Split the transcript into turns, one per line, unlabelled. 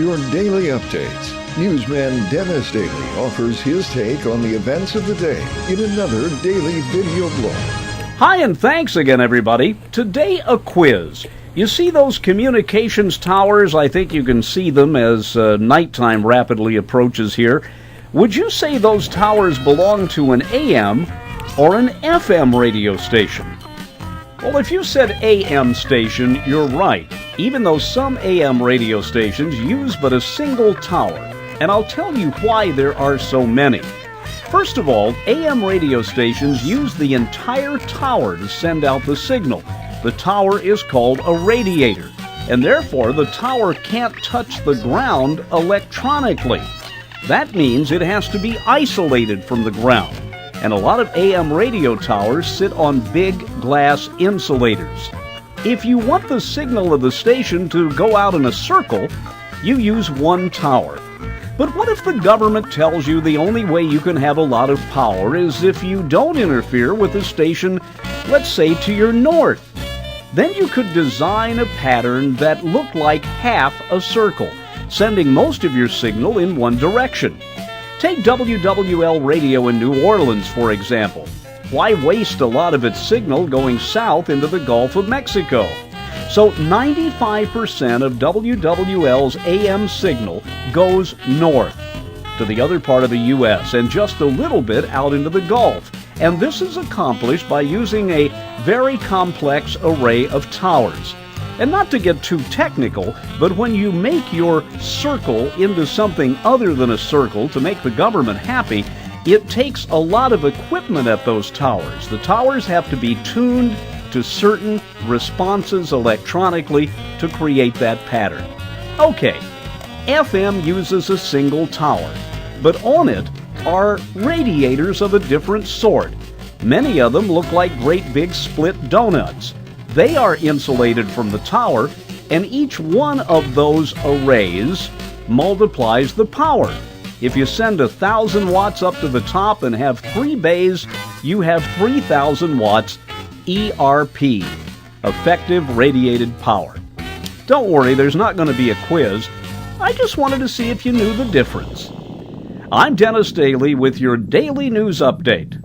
your daily updates. Newsman Dennis Daily offers his take on the events of the day in another daily video blog.
Hi, and thanks again, everybody. Today, a quiz. You see those communications towers? I think you can see them as nighttime rapidly approaches here. Would you say those towers belong to an AM or an FM radio station? Well, if you said AM station, you're right, even though some AM radio stations use but a single tower. And I'll tell you why there are so many. First of all, AM radio stations use the entire tower to send out the signal. The tower is called a radiator, and therefore the tower can't touch the ground electronically. That means it has to be isolated from the ground, and a lot of AM radio towers sit on big glass insulators. If you want the signal of the station to go out in a circle, you use one tower. But what if the government tells you the only way you can have a lot of power is if you don't interfere with the station, let's say to your north? Then you could design a pattern that looked like half a circle, sending most of your signal in one direction. Take WWL radio in New Orleans, for example. Why waste a lot of its signal going south into the Gulf of Mexico? So 95% of WWL's AM signal goes north to the other part of the U.S. and just a little bit out into the Gulf. And this is accomplished by using a very complex array of towers. And not to get too technical, but when you make your circle into something other than a circle to make the government happy, it takes a lot of equipment at those towers. The towers have to be tuned to certain responses electronically to create that pattern. Okay, FM uses a single tower, but on it are radiators of a different sort. Many of them look like great big split donuts. They are insulated from the tower, and each one of those arrays multiplies the power. If you send 1,000 watts up to the top and have 3 bays, you have 3,000 watts ERP, effective radiated power. Don't worry, there's not going to be a quiz. I just wanted to see if you knew the difference. I'm Dennis Daily with your daily news update.